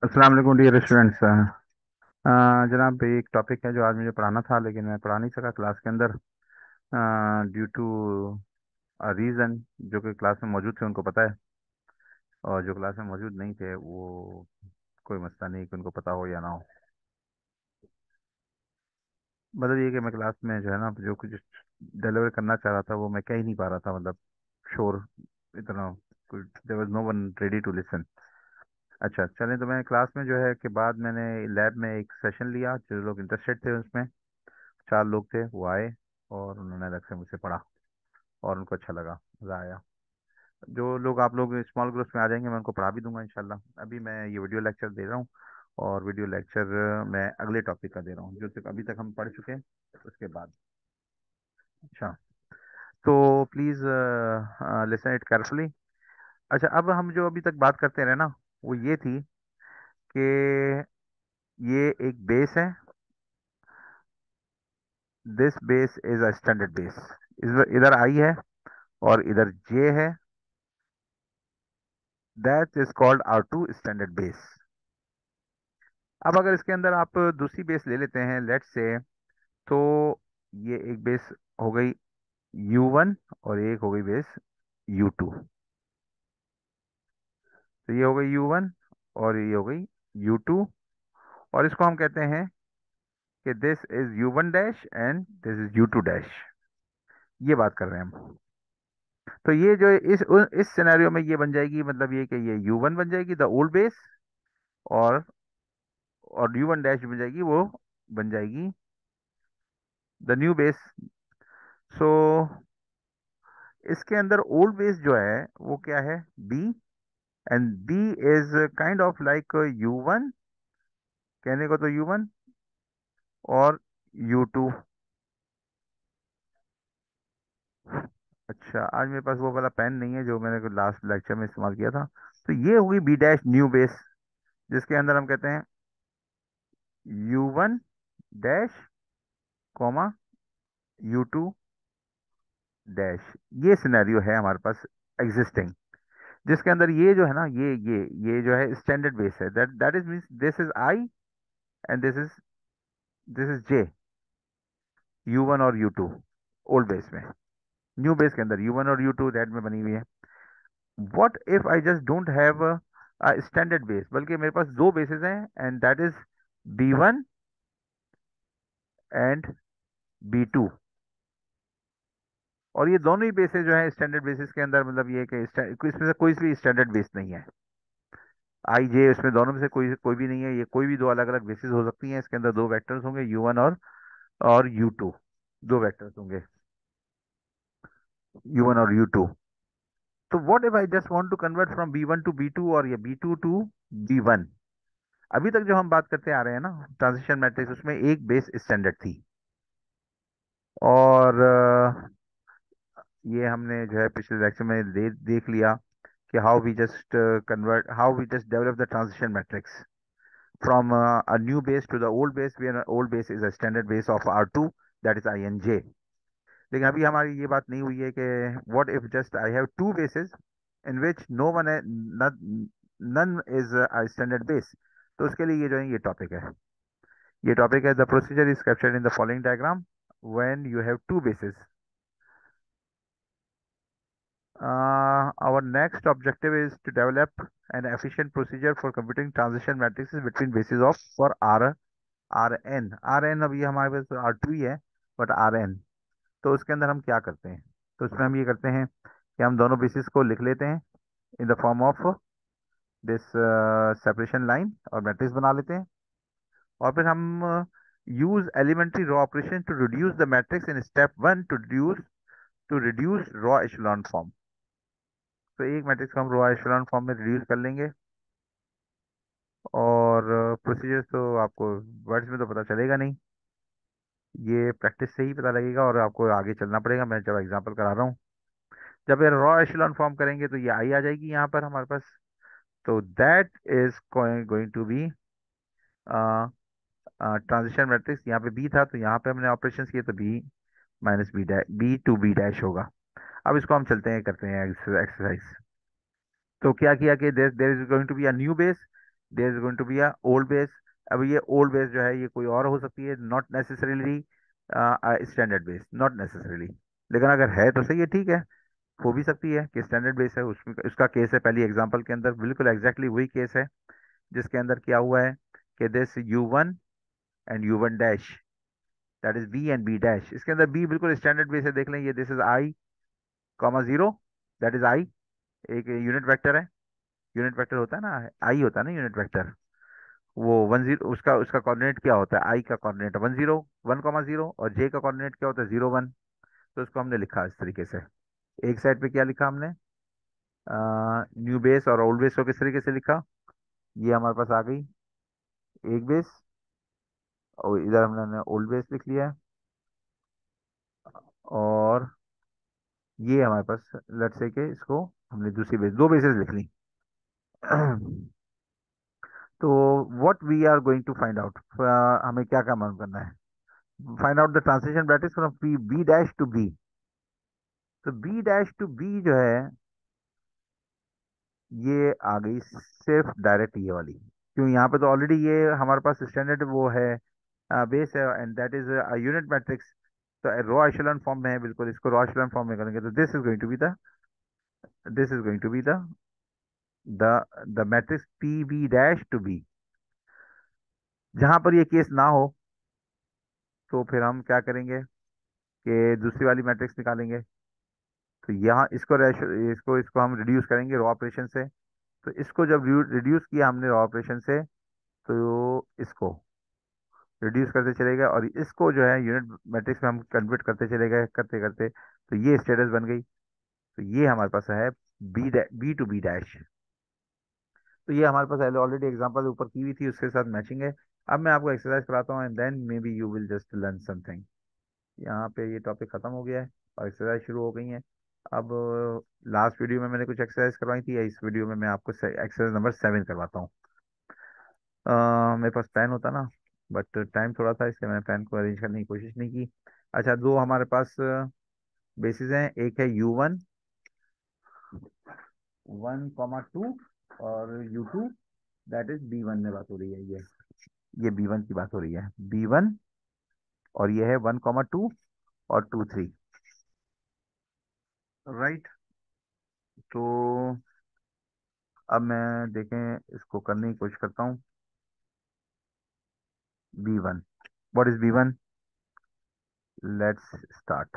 अस्सलाम वालेकुम dear students. जनाब, एक टॉपिक है जो आज मुझे पढ़ाना था लेकिन मैं पढ़ा नहीं सका क्लास के अंदर, ड्यू टू रीज़न। जो कि क्लास में मौजूद थे उनको पता है, और जो क्लास में मौजूद नहीं थे वो कोई मसला नहीं कि उनको पता हो या ना हो। मतलब ये कि मैं क्लास में जो है ना जो कुछ डिलीवर करना चाह रहा था वो मैं कह ही नहीं पा रहा था। मतलब शोर इतना, there was no one ready to listen. अच्छा चलें, तो मैं क्लास में जो है कि बाद मैंने लैब में एक सेशन लिया। जो लोग इंटरेस्टेड थे उसमें, 4 लोग थे, वो आए और उन्होंने अलग से मुझसे पढ़ा और उनको अच्छा लगा, मज़ा आया। जो लोग, आप लोग स्मॉल ग्रुप्स में आ जाएंगे मैं उनको पढ़ा भी दूंगा इंशाल्लाह। अभी मैं ये वीडियो लेक्चर दे रहा हूँ, और वीडियो लेक्चर मैं अगले टॉपिक का दे रहा हूँ जो तक अभी तक हम पढ़ चुके हैं उसके बाद। अच्छा, तो प्लीज़ लिसन इट केयरफुली। अच्छा, अब हम जो अभी तक बात करते रहे ना, वो ये थी कि ये एक बेस है। This base is a standard base. इधर इधर आई है और इधर जे है। That is called R two standard base. अब अगर इसके अंदर आप दूसरी बेस ले लेते हैं, लेट्स से, तो ये एक बेस हो गई U1 और एक हो गई बेस U2। तो ये हो गई U1 और ये हो गई U2, और इसको हम कहते हैं कि this is U1 dash and this is U2 dash. ये बात कर रहे हैं हम। तो ये जो इस सिनेरियो में ये बन जाएगी, मतलब ये कि ये U1 बन जाएगी द ओल्ड बेस, और U1 डैश बन जाएगी, वो बन जाएगी द न्यू बेस। सो इसके अंदर ओल्ड बेस जो है वो क्या है, B. And B is kind of like U1, कहने को तो U1 और U2। अच्छा, आज मेरे पास वो वाला पेन नहीं है जो मैंने लास्ट लेक्चर में इस्तेमाल किया था। तो ये होगी बी डैश न्यू बेस, जिसके अंदर हम कहते हैं U1 dash comma U2 dash. ये सिनेरियो है हमारे पास एग्जिस्टिंग, जिसके अंदर ये जो है ना, ये जो है स्टैंडर्ड बेस है। That that is means this is I and this is J. U1 और U2 ओल्ड बेस में। न्यू बेस के अंदर U1 और U2 दैट में बनी हुई है। What if I just don't have standard base, बल्कि मेरे पास दो बेसिस हैं, and that is B1 and B2। और ये दोनों ही बेसिस जो है स्टैंडर्ड बेसिस के अंदर, मतलब ये है कि इसमें से कोई भी स्टैंडर्ड बेस नहीं है। आई जे इसमें दोनों में से कोई कोई भी नहीं है। ये कोई भी दो अलग अलग बेसिस हो सकती हैं। इसके अंदर दो वेक्टर्स होंगे, U1 और U2। दो वेक्टर्स होंगे, U1 और U2। तो what if I just want to convert from B1 to B2, और ये B2 टू B1। अभी तक जो हम बात करते आ रहे हैं ना ट्रांजिशन मैट्रिक्स, उसमें एक बेस स्टैंडर्ड थी। और ये हमने जो है पिछले लेक्चर में देख लिया कि how we just develop the transition matrix from a new base to the old base, where old base is a standard base of R2, that is INJ। लेकिन अभी हमारी ये बात नहीं हुई है कि what if just I have two bases in which none is a standard base। तो उसके लिए ये जो है ये टॉपिक है। ये टॉपिक है the procedure is captured in the following diagram when you have two basis. Our next objective is to develop an efficient procedure for computing transition matrices between bases of for Rn। अभी हमारे पास R2 ही है, but Rn। तो उसके अंदर हम क्या करते हैं, तो उसमें हम ये करते हैं कि हम दोनों बेसिस को लिख लेते हैं in the form of this separation line, और मैट्रिक्स बना लेते हैं। और फिर हम use elementary row operation to reduce the matrix in step 1 to reduce row echelon form. तो एक मैट्रिक्स को हम रॉ एशेलॉन फॉर्म में रिड्यूस कर लेंगे। और प्रोसीजर तो आपको वर्ड्स में तो पता चलेगा नहीं, ये प्रैक्टिस से ही पता लगेगा, और आपको आगे चलना पड़ेगा। मैं जब एग्जांपल करा रहा हूँ, जब ये रॉ एशेलॉन फॉर्म करेंगे तो ये आई आ जाएगी यहाँ पर हमारे पास। तो that is going to be transition matrix. यहाँ पे बी था तो यहाँ पे हमने ऑपरेशन किए, तो B minus B dash, B to B dash होगा। अब इसको हम चलते हैं, करते हैं एक्सरसाइज। तो क्या किया कि there there is going to be a new base. There is going to be a old base. अब ये ओल्ड बेस जो है ये कोई और हो सकती है, not necessarily standard base, not necessarily. लेकिन अगर है तो सही है, ठीक है, हो भी सकती है कि स्टैंडर्ड बेस है। उसमें उसका केस है पहली एग्जांपल के अंदर, बिल्कुल एग्जैक्टली वही केस है जिसके अंदर क्या हुआ है कि this U1 and U1 dash, that is B and B dash. इसके अंदर बी बिल्कुल स्टैंडर्ड बेस है, देख लें, ये this is I comma zero, that is आई, एक यूनिट वेक्टर है। यूनिट वेक्टर होता है ना, आई होता है ना यूनिट वेक्टर। वो 10, उसका उसका कोऑर्डिनेट क्या होता है, आई का कोऑर्डिनेट 10 1,0, और जे का कोऑर्डिनेट क्या होता है 0 1। तो उसको हमने लिखा इस तरीके से। एक साइड पे क्या लिखा हमने, न्यू बेस और ओल्ड बेस को किस तरीके से लिखा, ये हमारे पास आ गई एक बेस, और इधर हमने ओल्ड बेस लिख लिया है। और ये हमारे पास लेट्स से के इसको हमने दूसरी बेस, दो बेसेस लिख ली। तो what we are going to find out, हमें क्या क्या मालूम करना है, find out the transition matrix from B B dash to B. तो बी डैश टू बी जो है, ये आ गई सिर्फ डायरेक्ट ये वाली, क्यों, यहाँ पे तो ऑलरेडी ये हमारे पास स्टैंडर्ड वो है, बेस है, and that is unit matrix. तो रो एशेलॉन फॉर्म में है, बिल्कुल इसको रो एशेलॉन फॉर्म में करेंगे तो this is going to be the matrix P B dash to B. जहां पर ये केस ना हो तो फिर हम क्या करेंगे कि दूसरी वाली मैट्रिक्स निकालेंगे। तो यहाँ इसको इसको हम रिड्यूस करेंगे रो ऑपरेशन से। तो इसको जब रिड्यूस किया हमने रो ऑपरेशन से, तो इसको रिड्यूस करते चले गए, और इसको जो है यूनिट मैट्रिक्स में हम कन्वर्ट करते चले गए, करते करते तो ये स्टेटस बन गई। तो ये हमारे पास है बी टू बी डैश। तो ये हमारे पास ऑलरेडी एग्जांपल ऊपर की हुई थी, उसके साथ मैचिंग है। अब मैं आपको एक्सरसाइज कराता हूँ, and then maybe you will just learn something. यहाँ पे ये टॉपिक खत्म हो गया है और एक्सरसाइज शुरू हो गई है। अब लास्ट वीडियो में मैंने कुछ एक्सरसाइज करवाई थी, या इस वीडियो में मैं आपको एक्सरसाइज नंबर 7 करवाता हूँ। मेरे पास पेन होता ना, बट टाइम थोड़ा था इसलिए मैंने पेन को अरेंज करने की कोशिश नहीं की। अच्छा, दो हमारे पास बेसिस हैं, एक है U1 1,2, और U2, दैट इज B1 में बात हो रही है, ये B1 की बात हो रही है, B1, और ये है 1,2 और 2 3, राइट। तो अब मैं देखें इसको करने की कोशिश करता हूँ। B1, what is B1, let's start.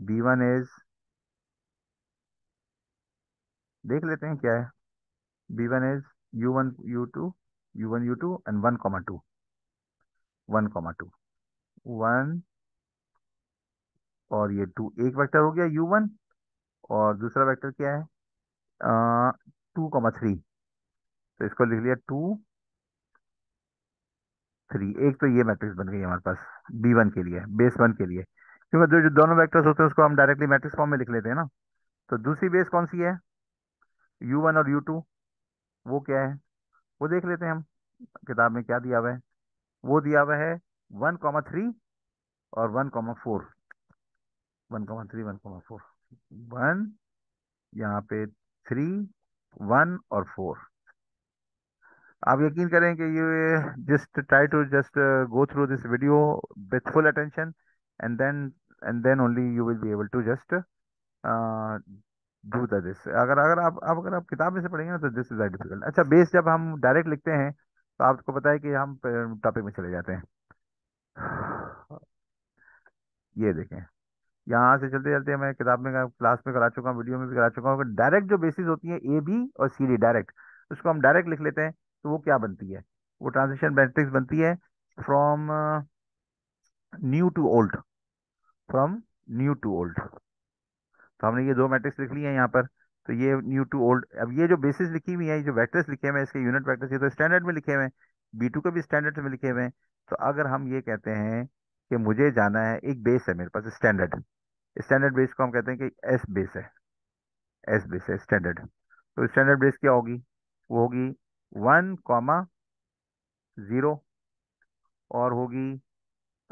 B1 is, देख लेते हैं क्या है। B1 is U1 U2 and 1,2, 1,2, 1, और ये 2, एक वेक्टर हो गया U1, और दूसरा वेक्टर क्या है 2,3। तो इसको लिख लिया 2 3। एक तो ये मैट्रिक्स बन गई हमारे पास B1 के लिए, बेस 1 के लिए, क्योंकि जो जो दोनों वेक्टर्स होते हैं उसको हम डायरेक्टली मैट्रिक्स फॉर्म में लिख लेते हैं ना। तो दूसरी बेस कौन सी है, U1 और U2, वो क्या है, वो देख लेते हैं हम, किताब में क्या दिया हुआ है। वो दिया हुआ है 1,3 और 1,4, 1,3 1,4, 1, यहाँ पे 3 1 और 4। आप यकीन करें कि ये just try to just go through this video with full attention, and then only you will be able to just do the this. अगर अगर आप किताब में से पढ़ेंगे ना तो दिस इज वेरी डिफिकल्ट। अच्छा, बेस जब हम डायरेक्ट लिखते हैं तो आपको पता है कि हम टॉपिक में चले जाते हैं। ये देखें, यहाँ से चलते चलते मैं किताब में क्लास में करा चुका हूँ, वीडियो में भी करा चुका हूँ, डायरेक्ट जो बेसिस होती है ए बी और सी डी डायरेक्ट, उसको हम डायरेक्ट लिख लेते हैं। तो वो क्या बनती है, वो ट्रांजिशन मैट्रिक्स बनती है from new to old, from new to old. तो हमने ये दो मैट्रिक्स लिख लिए हैं यहाँ पर। तो ये न्यू टू ओल्ड, अब ये जो बेसिस लिखी हुई है, ये जो वेक्टर्स लिखे हुए हैं, इसके यूनिट वेक्टर्स, ये तो स्टैंडर्ड में लिखे हुए हैं, B2 के भी स्टैंडर्ड में लिखे हुए हैं। तो अगर हम ये कहते हैं कि मुझे जाना है, एक बेस है मेरे पास स्टैंडर्ड, स्टैंडर्ड बेस को हम कहते हैं कि एस बेस है, एस बेस है स्टैंडर्ड। तो स्टैंडर्ड बेस क्या होगी, वो होगी 1,0, और होगी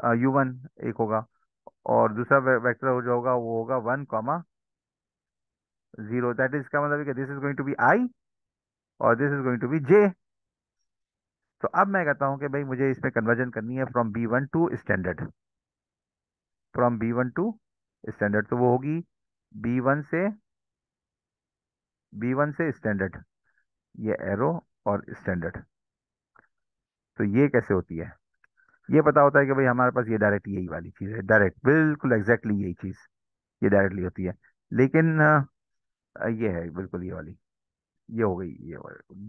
U1 एक होगा, और दूसरा वेक्टर हो जो होगा वो होगा 1,0। दैट इज, का मतलब है कि this is going to be I और this is going to be J. तो अब मैं कहता हूँ कि भाई मुझे इसमें कन्वर्जन करनी है from B1 to standard, from B1 to standard, तो वो होगी B1 से, B1 से स्टैंडर्ड, ये एरो और स्टैंडर्ड। तो ये कैसे होती है? ये पता होता है कि भाई हमारे पास ये डायरेक्ट यही वाली चीज़ है, डायरेक्ट बिल्कुल एग्जैक्टली यही चीज़, ये डायरेक्टली होती है। लेकिन ये है बिल्कुल ये वाली, ये हो गई ये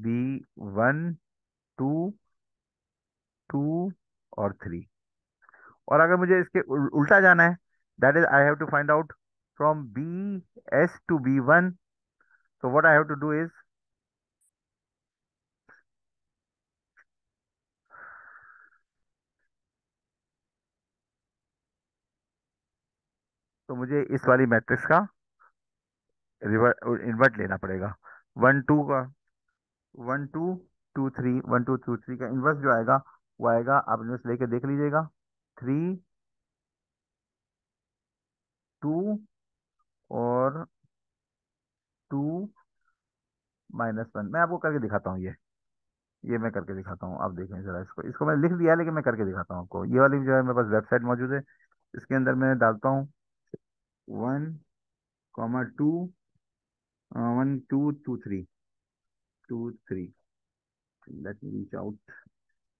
B1 2 2 और 3। और अगर मुझे इसके उल्टा जाना है, that is I have to find out from B S to B1, तो what I have to do is, तो मुझे इस वाली मैट्रिक्स का रिवर्ट इन्वर्ट लेना पड़ेगा। 1 2 का, 1 2 2 3, 1 2 2 3 का इन्वर्स जो आएगा वो आएगा, आप इन्वर्स लेके देख लीजिएगा, 3 2 और 2 - 1। मैं आपको करके दिखाता हूँ ये मैं करके दिखाता हूँ, आप देखें जरा इसको, इसको मैंने लिख दिया है, लेकिन मैं करके दिखाता हूँ आपको। ये वाली जो है मेरे पास वेबसाइट मौजूद है, इसके अंदर मैं डालता हूँ 1 2 1 2 2 3 let me reach out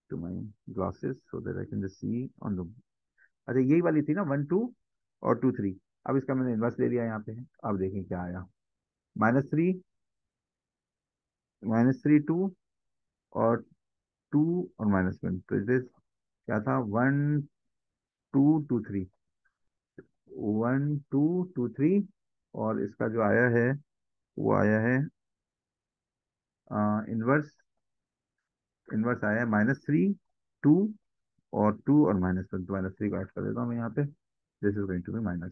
to my glasses so that I can just see on the, अच्छा यही वाली थी ना 1 2 और 2 3। अब इसका मैंने इन्वर्स ले लिया यहाँ पे, अब देखें क्या आया, -3 -3 2 और 2 और -1, तो इस क्या था, 1 2 2 3, 1 2 2 3, और इसका जो आया है वो आया है इनवर्स, इनवर्स आया है -3 2 और 2 और -1, तो -3 को ऐड कर देता हूँ मैं यहाँ पे, this is going to be minus,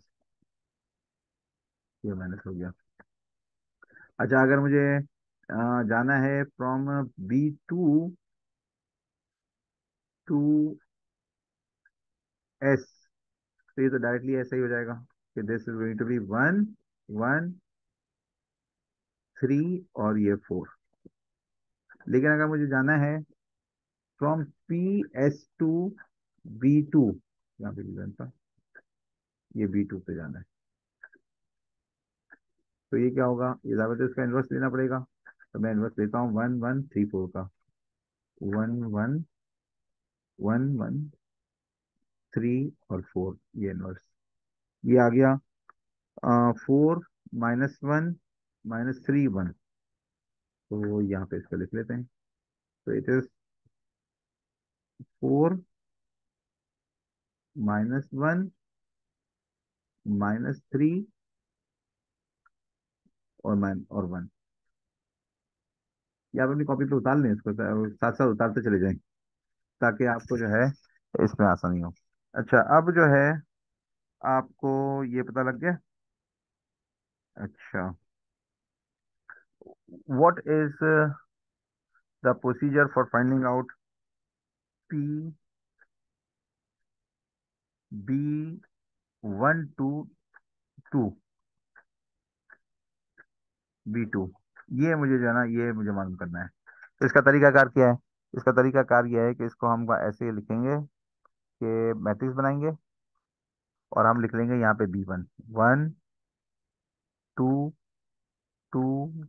ये माइनस हो गया। अच्छा अगर मुझे जाना है फ्रॉम B2 टू S, तो ये तो डायरेक्टली ऐसा ही हो जाएगा कि this is going to be 1 1 3 और ये 4। लेकिन अगर मुझे जाना है फ्रॉम PS to B2, यहाँ पे भी था, ये B2 पे जाना है, तो ये क्या होगा, ये ज्यादा इसका इन्वर्स लेना पड़ेगा, तो मैं इन्वर्स लेता हूँ 1 1 3 4 का, 1 1 1 1 3 और 4, ये इन्वर्स, ये आ गया 4 - 1 - 3 1, तो यहाँ पे इसको लिख लेते हैं, तो इट इज 4 - 1 - 3 और 1। या आप अपनी कॉपी पे उतार लें इसको, साथ साथ उतारते चले जाएं, ताकि आपको जो है इसमें आसानी हो। अच्छा अब जो है आपको ये पता लग गया। अच्छा, what is the procedure for finding out PB1 to 2 B2, ये मुझे जो है ना ये मुझे मालूम करना है। तो इसका तरीकाकार क्या है? इसका तरीकाकार यह है कि इसको हम ऐसे लिखेंगे कि मैट्रिक्स बनाएंगे, और हम लिख लेंगे यहाँ पे B1 1 2 2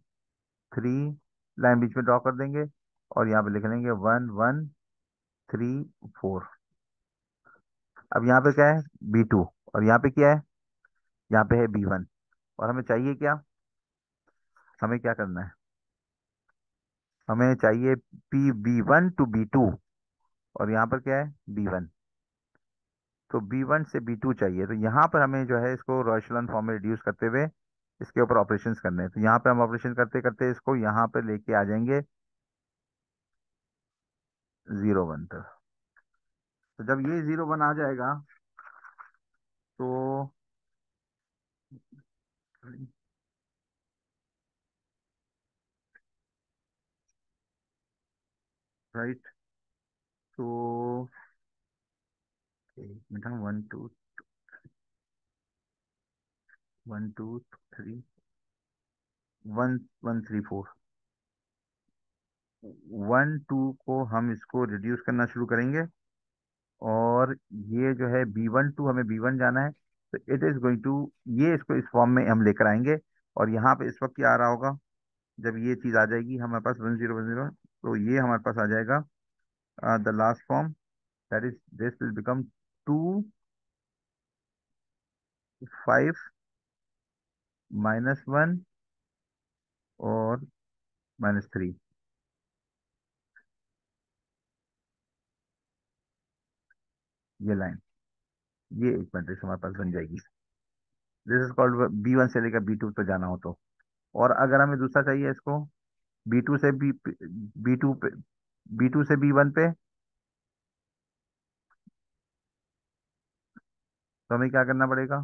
3, लाइन बीच में ड्रॉ कर देंगे, और यहाँ पे लिख लेंगे 1 1 3 4। अब यहाँ पे क्या है, B2, और यहाँ पे क्या है, यहाँ पे है B1, और हमें चाहिए क्या, हमें क्या करना है, हमें चाहिए PB1 to B2, और यहाँ पर क्या है B1, तो B1 से B2 चाहिए, तो यहाँ पर हमें जो है इसको रॉयशलन फॉर्म में रिड्यूस करते हुए इसके ऊपर ऑपरेशंस करने हैं। तो यहाँ पे हम ऑपरेशन करते करते इसको यहाँ पे लेके आ जाएंगे 0 1 तक। तो जब ये 0 1 आ जाएगा तो राइट, तो एक मिनट, 1 2 1 2 3 1 1 3 4, वन टू को हम इसको रिड्यूस करना शुरू करेंगे, और ये जो है B12 हमें B1 जाना है, तो इट इज गोइंग टू, ये इसको इस फॉर्म में हम लेकर आएंगे। और यहाँ पे इस वक्त क्या आ रहा होगा, जब ये चीज़ आ जाएगी हमारे पास 1010, तो ये हमारे पास आ जाएगा the last form, that is this will become 2 5 -1 और -3। ये लाइन, ये एक मैट्रिक्स हमारे पास बन जाएगी। दिस इज कॉल्ड B1 से लेकर B2 पे जाना हो तो। और अगर हमें दूसरा चाहिए इसको, B2 से B2 पे, B2 से B1 पे, तो हमें क्या करना पड़ेगा,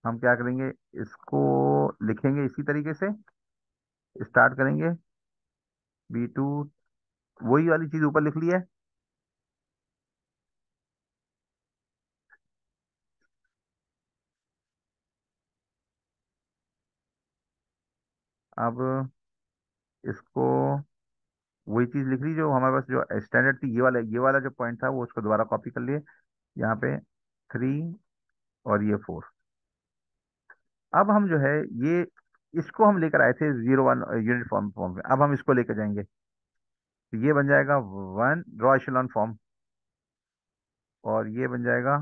हम क्या करेंगे, इसको लिखेंगे इसी तरीके से, स्टार्ट करेंगे B2, वही वाली चीज ऊपर लिख ली है। अब इसको वही चीज लिख ली जो हमारे पास जो स्टैंडर्ड थी, ये वाला जो पॉइंट था वो उसको दोबारा कॉपी कर लिए, यहाँ पे 3 और ये 4। अब हम जो है ये, इसको हम लेकर आए थे 0 1 यूनिट फॉर्म फॉर्म में, अब हम इसको लेकर जाएंगे, तो ये बन जाएगा 1 ड्रॉ एशेलॉन फॉर्म, और ये बन जाएगा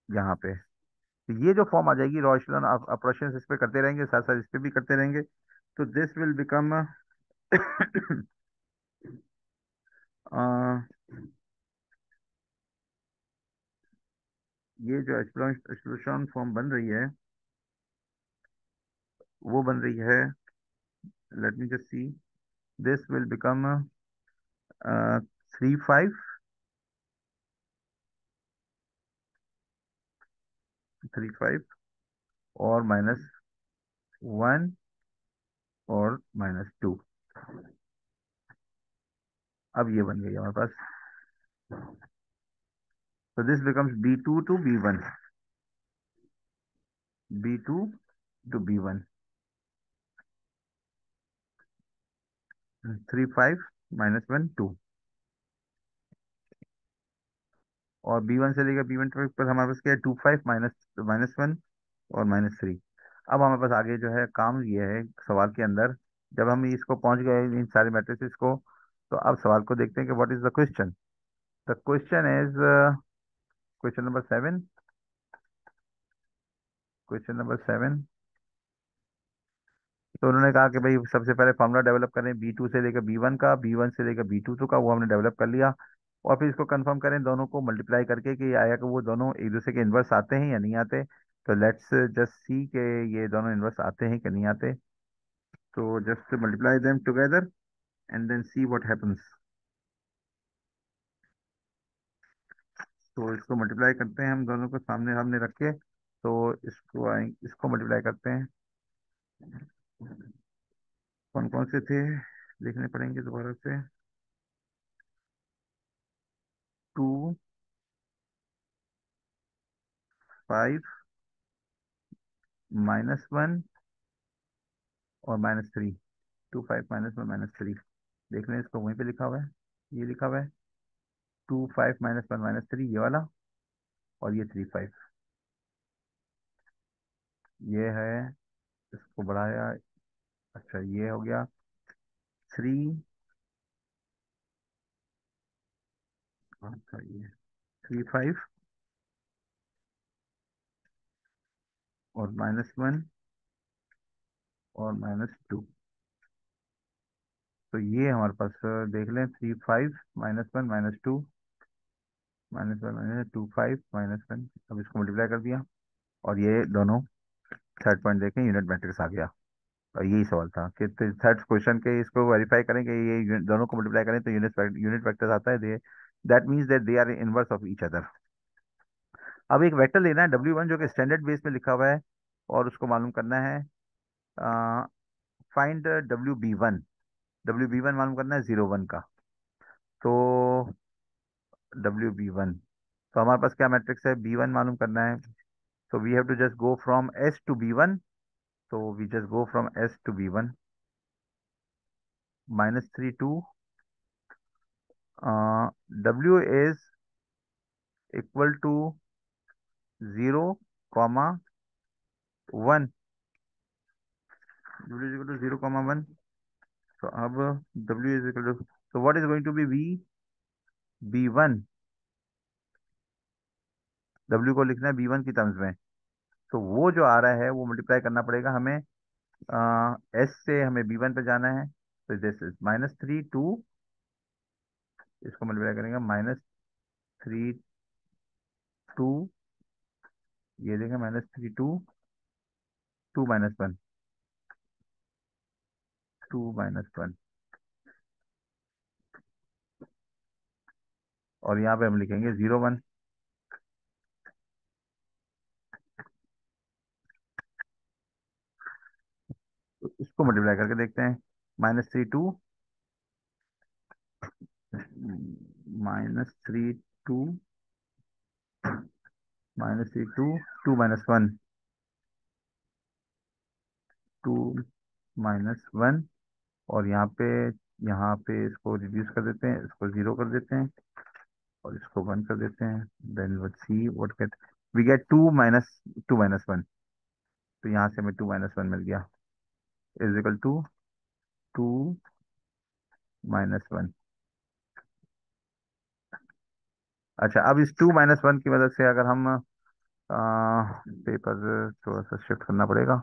यहाँ पे। तो ये जो फॉर्म आ जाएगी रॉ एशेलॉन, ऑपरेशन इस पे करते रहेंगे, साथ साथ इस पे भी करते रहेंगे, तो दिस विल बिकम ये जो एक्सप्लोशन फॉर्म बन रही है, वो बन रही है, let me just see, this will become 3 5 और -1 और -2। अब ये बन गई हमारे पास, तो this becomes B2 to B1, B2 to B1, 3 5 -1 2, और B1 से लेकर B1 तक पर हमारे पास क्या है, 2 5 -1 और -3। अब हमारे पास आगे जो है काम ये है सवाल के अंदर, जब हम इसको पहुंच गए इन सारे मैट्रिसेस को, तो अब सवाल को देखते हैं कि what is the question. The question is question number 7। Question number 7, तो उन्होंने कहा कि भाई सबसे पहले फॉर्मूला डेवलप करें B2 से लेकर B1 का, B1 से लेकर B2 का, वो हमने डेवलप कर लिया। और फिर इसको कंफर्म करें दोनों को मल्टीप्लाई करके कि आया कि वो दोनों एक दूसरे के इन्वर्स आते हैं या नहीं आते। तो लेट्स जस्ट सी के ये दोनों इन्वर्स आते हैं कि नहीं आते। तो just multiply them together and then see what happens. तो इसको मल्टीप्लाई करते हैं हम दोनों को सामने सामने रख के, तो इसको मल्टीप्लाई करते हैं। कौन कौन से थे, लिखने पड़ेंगे दोबारा से। 2 5 -1 और -3। 2 5 -1 -3, देख लें इसको, वहीं पे लिखा हुआ है, ये लिखा हुआ है 2 5 -1 -3, ये वाला, और ये 3 5, ये है, इसको बढ़ाया। अच्छा ये हो गया 3, अच्छा ये 3 5 और -1 और -2। तो ये हमारे पास देख लें 3 5 -1 -2, -1 -2 5 -1, अब इसको मल्टीप्लाई कर दिया, और ये दोनों थर्ड पॉइंट देखें यूनिट मैट्रिक्स आ गया। और यही सवाल था कि थर्ड क्वेश्चन के इसको वेरीफाई करें कि ये दोनों को मल्टीप्लाई करें तो यूनिट वेक्टर आता है, they that means that they are inverse of each other. अब एक वेक्टर लेना है W1 जो कि स्टैंडर्ड बेस में लिखा हुआ है, और उसको मालूम करना है, फाइंड W b1 मालूम करना है 0 1 का। तो W b1, तो हमारे पास क्या मैट्रिक्स है, B1 मालूम करना है, तो we have to just go from S to B1, तो we just go from S to B one. -3 2 W is equal to 0, 1। W is equal to 0, 1। तो अब डब्ल्यू इज इक्वल टू, तो what is going to be V B one. W को लिखना है B one की terms में। तो वो जो आ रहा है वो मल्टीप्लाई करना पड़ेगा हमें। एस से हमें बी वन पे जाना है। तो दिस इज -3 2, इसको मल्टीप्लाई करेंगे -3 2, ये देखें -3 2 2 -1, 2 -1। और यहाँ पे हम लिखेंगे 0 1। तो इसको मल्टीप्लाई करके देखते हैं। -3 2, -3 2, -3 2 2 -1, 2 -1। और यहाँ पे इसको रिड्यूस कर देते हैं, इसको 0 कर देते हैं, और इसको 1 कर देते हैं। Then let's see what get, we get 2 - 1। तो यहाँ से हमें 2 - 1 मिल गया, इज इक्वल टू 2 - 1। अच्छा, अब इस 2 - 1 की मदद से अगर हम पेपर थोड़ा सा शिफ्ट करना पड़ेगा।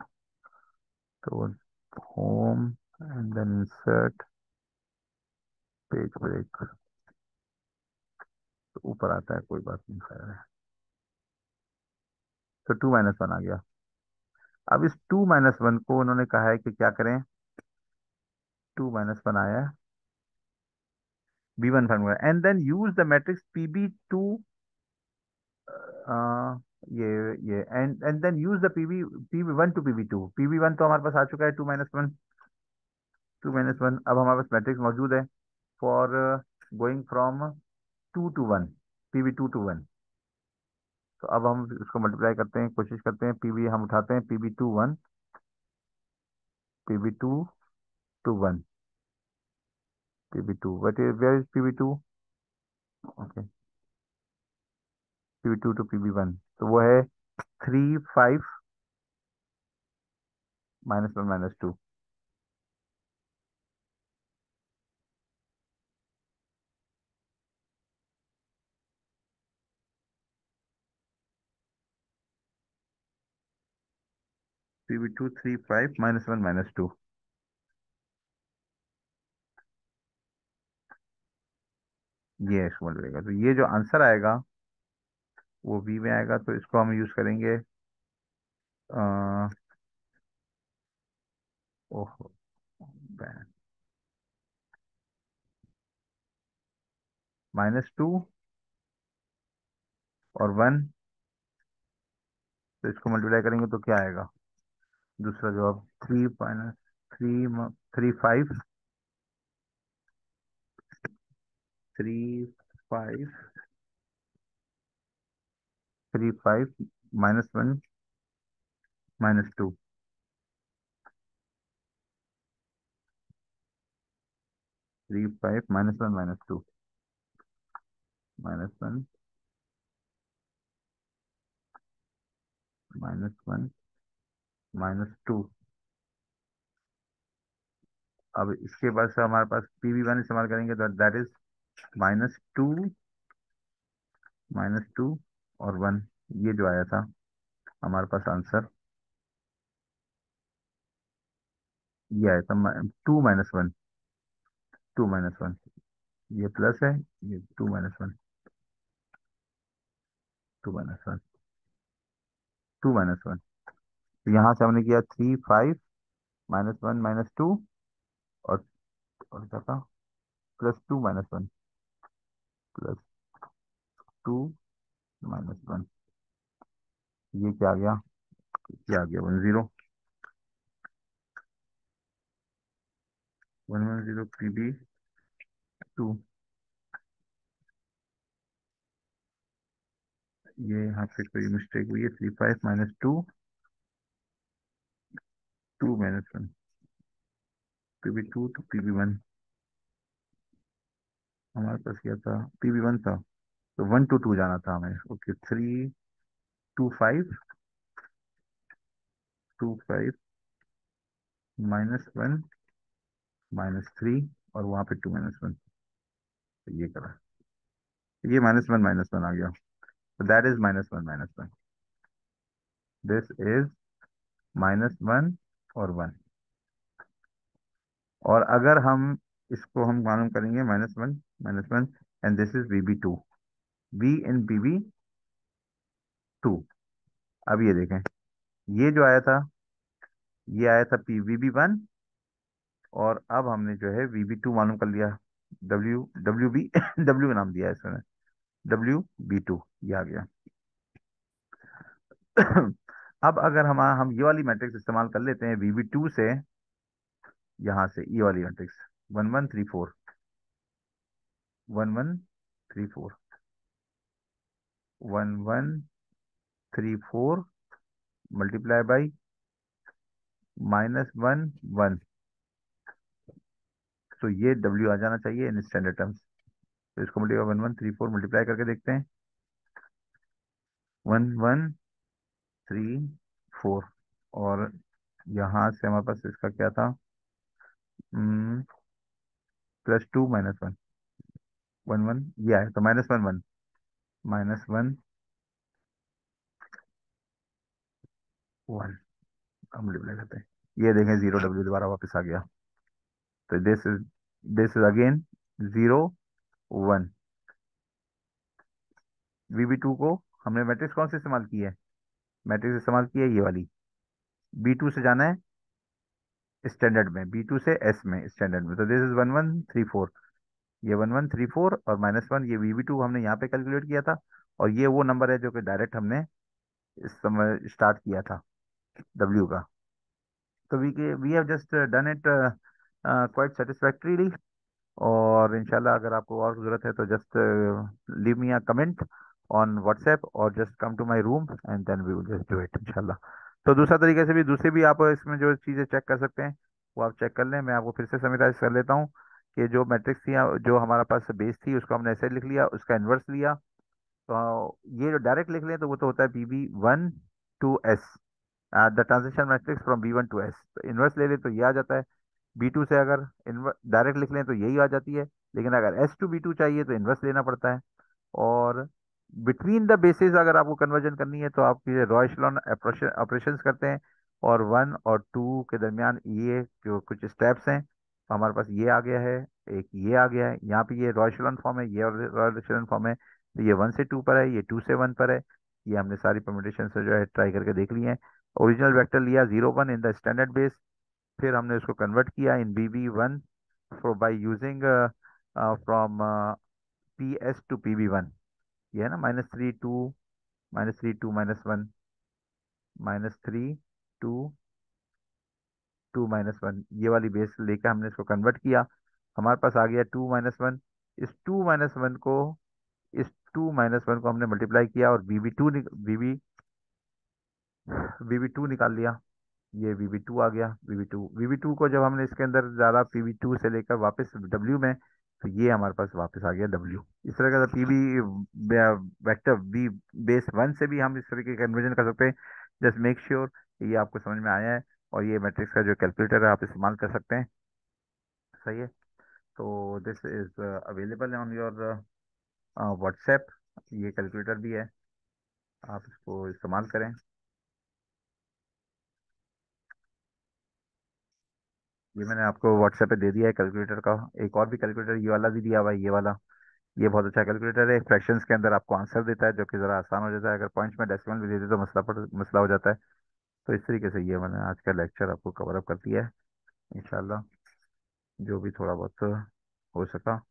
तो home and then insert, page break, तो ऊपर आता है, कोई बात नहीं, खैर है। तो 2 - 1 आ गया। अब इस 2 - 1 को उन्होंने कहा है कि क्या करें। 2 - 1 आया है, B1 formula, and then use the matrix PB2। ये and then use the PB1 to PB2। PB1 तो हमारे पास आ चुका है, 2 - 1। 2 - 1, अब हमारे पास मैट्रिक्स मौजूद है for going from 2 to 1, PB2 to 1। तो अब हम इसको मल्टीप्लाई करते हैं, कोशिश करते हैं, पीबी हम उठाते हैं, PB2 1, PB2 to 1, PB2, what is where is PB2। Okay, PB2 to PB1, तो वो है 3 5 -1 - 2। PB2 3 5 -1 - 2। ये इसको मिलेगा, तो ये जो आंसर आएगा वो बी में आएगा। तो इसको हम यूज करेंगे, ओहो, -2 और 1। तो इसको मल्टीप्लाई करेंगे तो क्या आएगा, दूसरा जवाब 3 - 3 3 5 3 5 3 5 -1 - 2। 3 5 -1 - 2, -1 -1 -2। अब इसके बाद से हमारे पास PB1 इस्तेमाल करेंगे, तो दैट इज -2 और 1। ये जो आया था हमारे पास आंसर, ये आया था 2 - 1, 2 - 1। ये प्लस है, ये 2 - 1, 2 - 1, 2 - 1। तो यहाँ से हमने किया 3 5 -1 - 2, और क्या था, +2 - 1, +2 - 1। ये क्या आ गया, ये आ गया 10 PB2। ये यहाँ पे कोई मिस्टेक हुई है, 3 5 -2, 2 - 1, PB2 to PB1। हमारे पास क्या था, PB1 था, तो 1 to 2 जाना था हमें। ओके, 3 2 5, 2 5 -1 -3, और वहां पे 2 - 1। तो ये करा, ये -1 - 1 आ गया। तो दैट इज -1 - 1। दिस इज -1 और 1। और अगर हम इसको हम मालूम करेंगे -1 - 1, and this is VB2, V in PB2। अब ये देखें, ये जो आया था, ये आया था VB1, और अब हमने जो है VB2 मालूम कर लिया। WB W का नाम दिया है इसमें, WB2, ये आ गया। अब अगर हम ये वाली मैट्रिक्स इस्तेमाल कर लेते हैं VB2 से, यहाँ से ये वाली मैट्रिक्स 1 1 3 4, 1 1 3 4, 1 1 3 4 मल्टीप्लाई बाई -1 1। तो ये W आ जाना चाहिए इन स्टैंडर्ड टर्म्स। तो इसको मल्टीप्लाई 1 1 3 4 मल्टीप्लाई करके देखते हैं। 1 1 3 4, और यहाँ से हमारे पास इसका क्या था, +2 - 1, 1 1, ये आया तो -1 1, -1 1। अब मल्टीप्लाई करते हैं, ये देखें 0W दोबारा वापस आ गया। तो दिस इज अगेन 0 1। VB2 को हमने मैट्रिक्स कौन सी इस्तेमाल की है, मैट्रिक्स इस्तेमाल की है ये वाली। B2 से जाना है स्टैंडर्ड में, B2 से S में स्टैंडर्ड में। तो दिस इज 1 1 3 4, ये 1 1 3 4 और -1, ये VB2 हमने यहाँ पे कैलकुलेट किया था। और ये वो नंबर है जो कि डायरेक्ट हमने इस समय स्टार्ट किया था W का। तो we have just done it quite satisfactorily. और इंशाल्लाह अगर आपको और ज़रूरत है तो just leave me a comment on WhatsApp, और just come to my room and then we will just do it इंशाल्लाह। तो दूसरा तरीके से भी, दूसरी भी आप इसमें जो चीज़ें चेक कर सकते हैं वो आप चेक कर लें। मैं आपको फिर से समराइज कर लेता हूँ कि जो मैट्रिक्स थी, जो हमारा पास बेस थी, उसको हमने ऐसे लिख लिया, उसका इन्वर्स लिया। तो ये जो डायरेक्ट लिख लें तो वो तो होता है PB1 to S, the transition matrix from B1 to S। तो इन्वर्स ले लें तो ये आ जाता है। B2 से अगर डायरेक्ट लिख लें तो यही आ जाती है। लेकिन अगर S to B2 चाहिए तो इन्वर्स लेना पड़ता है। और बिटवीन द बेसिस अगर आपको कन्वर्जन करनी है तो आप ये रॉ एशेलॉन ऑपरेशंस करते हैं, और 1 और 2 के दरमियान ये जो कुछ स्टेप्स हैं, तो हमारे पास ये आ गया है, एक ये आ गया है, यहाँ पे ये रॉ एशेलॉन फॉर्म है, ये रॉ एशेलॉन फॉर्म है। तो ये 1 से 2 पर है, ये 2 से 1 पर है। ये हमने सारी परम्यूटेशन से जो है ट्राई करके देख ली है। ओरिजिनल वेक्टर लिया 0 1 इन द स्टैंडर्ड बेस, फिर हमने उसको कन्वर्ट किया इन BB1 by using from PS to PB1। ये है ना, -3 2 -3 2 -1 ये वाली बेस लेके हमने इसको कन्वर्ट किया। हमारे पास आ गया 2 - 1। इस 2 - 1 को इस 2 - 1 को हमने मल्टीप्लाई किया, और VB2 निकाल लिया। ये VB2 आ गया। VB2 को जब हमने इसके अंदर डाला PB2 से लेकर वापस W में, तो ये हमारे पास वापस आ गया W। इस तरह का PB वेक्टर B बेस 1 से भी हम इस तरीके का कन्वर्जन कर सकते हैं। जस्ट मेक श्योर ये आपको समझ में आया है, और ये मैट्रिक्स का जो कैलकुलेटर है आप इस्तेमाल कर सकते हैं। सही है। तो this is available on your WhatsApp. ये कैलकुलेटर भी है, आप इसको इस्तेमाल करें। ये मैंने आपको व्हाट्सएप पे दे दिया है कैलकुलेटर का। एक और भी कैलकुलेटर ये वाला भी दिया हुआ है, ये वाला। ये बहुत अच्छा कैलकुलेटर है, फ्रैक्शंस के अंदर आपको आंसर देता है, जो कि ज़रा आसान हो जाता है। अगर पॉइंट्स में डेसिमल भी दे दे तो मसला हो जाता है। तो इस तरीके से ये मैंने आज का लेक्चर आपको कवर अप कर दिया है। इंशाल्लाह जो भी थोड़ा बहुत हो सका,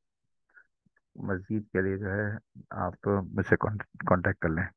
मज़ीद के लिए जो है आप मुझसे कांटेक्ट कर लें।